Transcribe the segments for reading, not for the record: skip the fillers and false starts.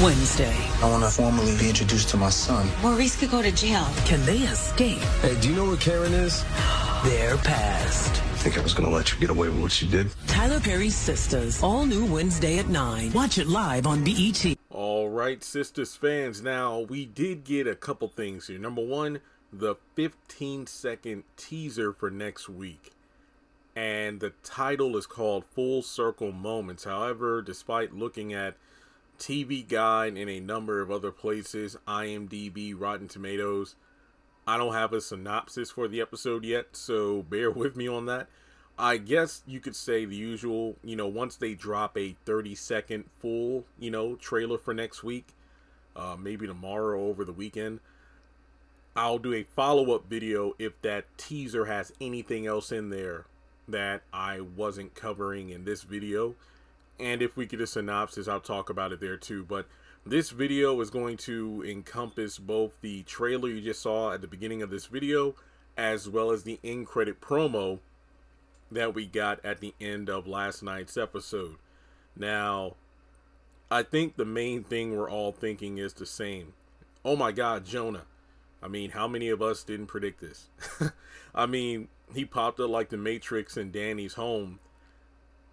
Wednesday. I want to formally be introduced to my son. Maurice could go to jail. Can they escape Hey, do you know where Karen is? their past? I think I was going to let you get away with what you did. Tyler Perry's Sistas, all new Wednesday at 9. Watch it live on BET. All right, Sistas fans. Now, we did get a couple things here. Number one, the 15-second teaser for next week. And the title is called Full Circle Moments. However, despite looking at TV Guide and a number of other places, IMDb, Rotten Tomatoes, I don't have a synopsis for the episode yet, so bear with me on that. I guess you could say the usual, once they drop a 30-second full, trailer for next week, maybe tomorrow or over the weekend, I'll do a follow-up video if that teaser has anything else in there that I wasn't covering in this video. And if we get a synopsis, I'll talk about it there too. But this video is going to encompass both the trailer you just saw at the beginning of this video, as well as the end credit promo that we got at the end of last night's episode. Now, I think the main thing we're all thinking is the same. Oh my God, Jonah. I mean, how many of us didn't predict this? I mean, he popped up like the Matrix in Danny's home,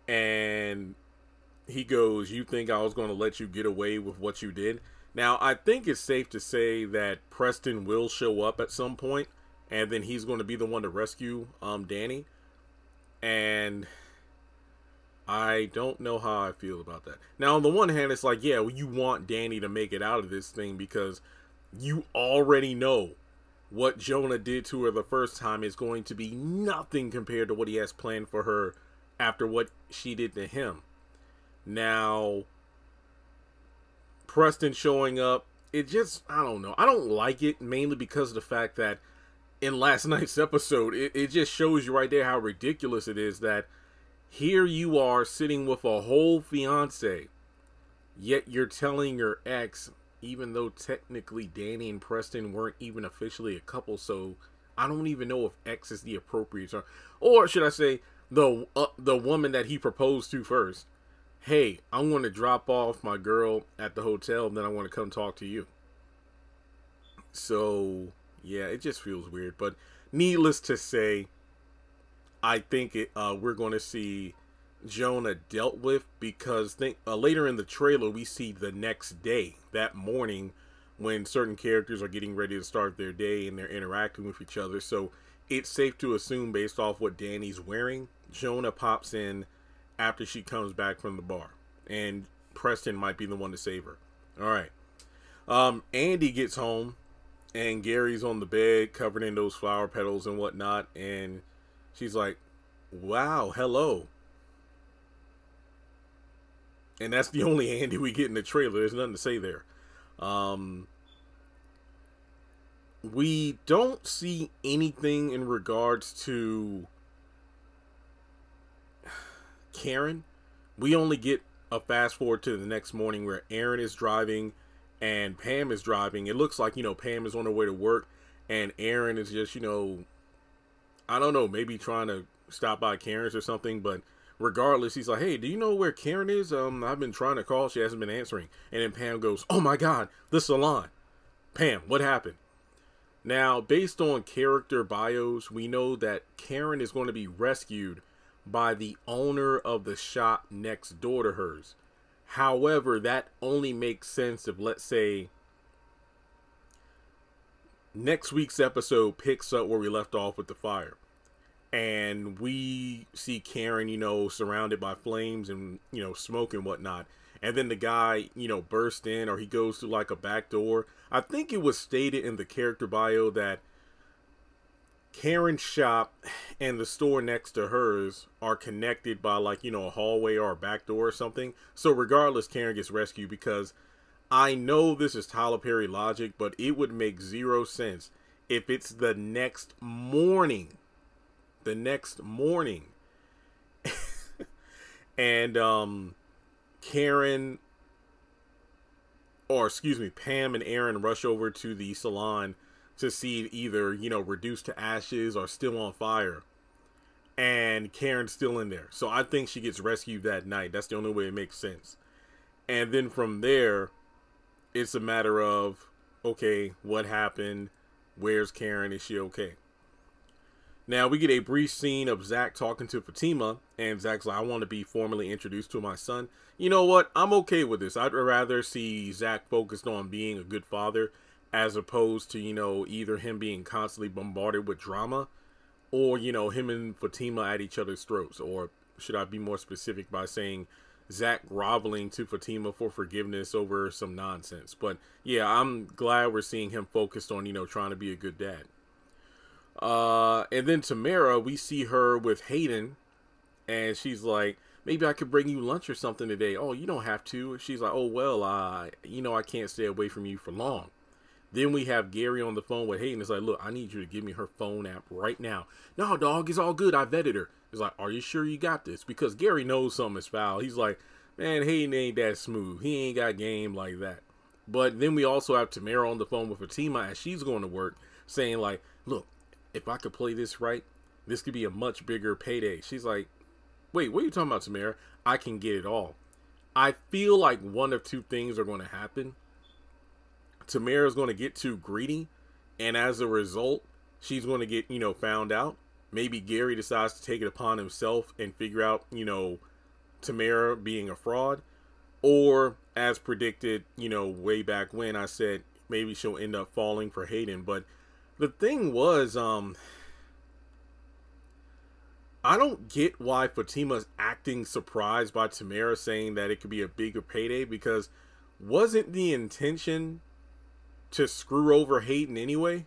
and he goes, "You think I was going to let you get away with what you did?" Now, I think it's safe to say that Preston will show up at some point, and then he's going to be the one to rescue Danny. And I don't know how I feel about that. Now, on the one hand, it's like, yeah, well, you want Danny to make it out of this thing because you already know what Jonah did to her the first time is going to be nothing compared to what he has planned for her after what she did to him. Now, Preston showing up, it just, I don't know. I don't like it, mainly because of the fact that in last night's episode, it just shows you right there how ridiculous it is that here you are sitting with a whole fiance, yet you're telling your ex, even though technically Danny and Preston weren't even officially a couple, so I don't even know if ex is the appropriate term. Or should I say, the woman that he proposed to first. Hey, I'm going to drop off my girl at the hotel, and then I want to come talk to you. So, yeah, it just feels weird. But needless to say, I think we're going to see Jonah dealt with, because later in the trailer we see the next day, that morning, when certain characters are getting ready to start their day and they're interacting with each other. So it's safe to assume, based off what Danny's wearing, Jonah pops in after she comes back from the bar, and Preston might be the one to save her. All right. Andy gets home, and Gary's on the bed covered in those flower petals and whatnot, and she's like, "Wow, hello." And that's the only Andy we get in the trailer. There's nothing to say there. We don't see anything in regards to Karen. We only get a fast forward to the next morning where Aaron is driving and Pam is driving. It looks like, Pam is on her way to work, and Aaron is just, I don't know, maybe trying to stop by Karen's or something, but regardless, he's like, "Hey, do you know where Karen is? I've been trying to call. She hasn't been answering." And then Pam goes, "Oh my God, the salon. Pam, what happened?" Now, based on character bios, we know that Karen is going to be rescued by the owner of the shop next door to hers. However, that only makes sense if, let's say, next week's episode picks up where we left off with the fire, and we see Karen, surrounded by flames and, smoke and whatnot. And then the guy, bursts in, or he goes through like a back door. I think it was stated in the character bio that Karen's shop and the store next to hers are connected by like, a hallway or a back door or something. So regardless, Karen gets rescued, because I know this is Tyler Perry logic, but it would make zero sense if it's the next morning. And Pam and Aaron rush over to the salon to see it either, reduced to ashes or still on fire. And Karen's still in there. So I think she gets rescued that night. That's the only way it makes sense. And then from there, it's a matter of, okay, what happened? Where's Karen? Is she okay? Now, we get a brief scene of Zach talking to Fatima, and Zach's like, I want to be formally introduced to my son. You know what? I'm okay with this. I'd rather see Zach focused on being a good father as opposed to, you know, either him being constantly bombarded with drama or, you know, him and Fatima at each other's throats. Or should I be more specific by saying Zach groveling to Fatima for forgiveness over some nonsense? But yeah, I'm glad we're seeing him focused on, you know, trying to be a good dad. And then Tamara, we see her with Hayden, and she's like, maybe I could bring you lunch or something today. Oh, you don't have to. She's like, oh, well, you know, I can't stay away from you for long. Then we have Gary on the phone with Hayden. It's like, look, I need you to give me her phone app right now. No, dog, it's all good. I vetted her. It's like, are you sure you got this? Because Gary knows something is foul. He's like, man, Hayden ain't that smooth. He ain't got game like that. But then we also have Tamara on the phone with Fatima as she's going to work, saying like, look, if I could play this right, this could be a much bigger payday. She's like, wait, what are you talking about, Tamara? I can get it all. I feel like one of two things are going to happen. Tamara's going to get too greedy, and as a result, she's going to get, you know, found out. Maybe Gary decides to take it upon himself and figure out, you know, Tamara being a fraud. Or, as predicted, you know, way back when, I said maybe she'll end up falling for Hayden. But the thing was, I don't get why Fatima's acting surprised by Tamara saying that it could be a bigger payday, because wasn't the intention to screw over Hayden anyway?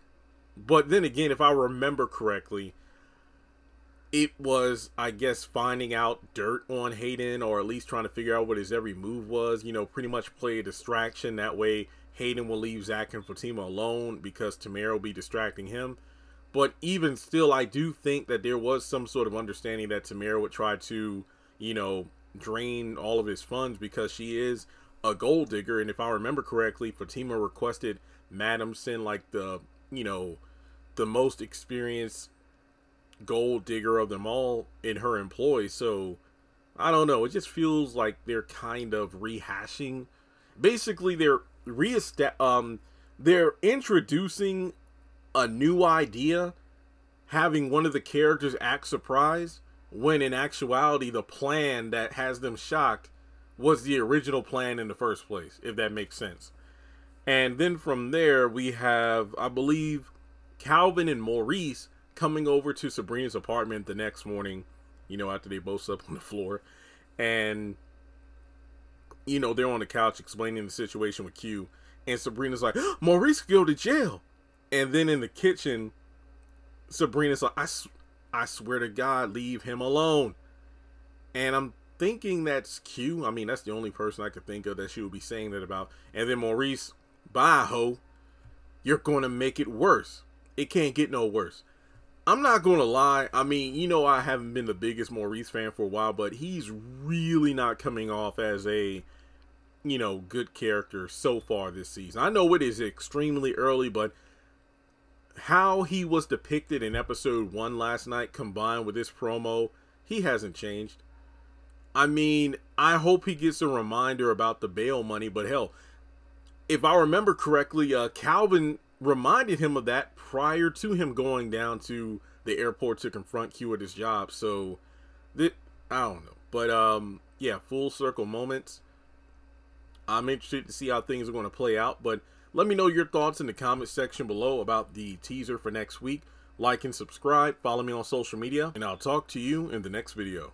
But then again, if I remember correctly, it was, I guess, finding out dirt on Hayden, or at least trying to figure out what his every move was, you know, pretty much play a distraction. That way Hayden will leave Zach and Fatima alone because Tamara will be distracting him. But even still, I do think that there was some sort of understanding that Tamara would try to, you know, drain all of his funds because she is a gold digger. And if I remember correctly, Fatima requested Madam send like the, you know, the most experienced gold digger of them all in her employ. So I don't know. It just feels like they're kind of rehashing. Basically, they're introducing a new idea, having one of the characters act surprised, when in actuality the plan that has them shocked was the original plan in the first place, if that makes sense. And then from there we have, I believe, Calvin and Maurice coming over to Sabrina's apartment the next morning, you know, after they both slept on the floor. And, you know, they're on the couch explaining the situation with Q. And Sabrina's like, Maurice could go to jail. And then in the kitchen, Sabrina's like, I swear to God, leave him alone. And I'm thinking that's Q. I mean, that's the only person I could think of that she would be saying that about. And then Maurice, bye, ho. You're going to make it worse. It can't get no worse. I'm not going to lie. I mean, you know, I haven't been the biggest Maurice fan for a while, but he's really not coming off as a, you know, good character so far this season. I know it is extremely early, but how he was depicted in episode 1 last night combined with this promo, he hasn't changed. I mean, I hope he gets a reminder about the bail money, but hell, if I remember correctly, Calvin reminded him of that prior to him going down to the airport to confront Q at his job. So, I don't know. But, yeah, full circle moments. I'm interested to see how things are going to play out, but let me know your thoughts in the comment section below about the teaser for next week. Like and subscribe, follow me on social media, and I'll talk to you in the next video.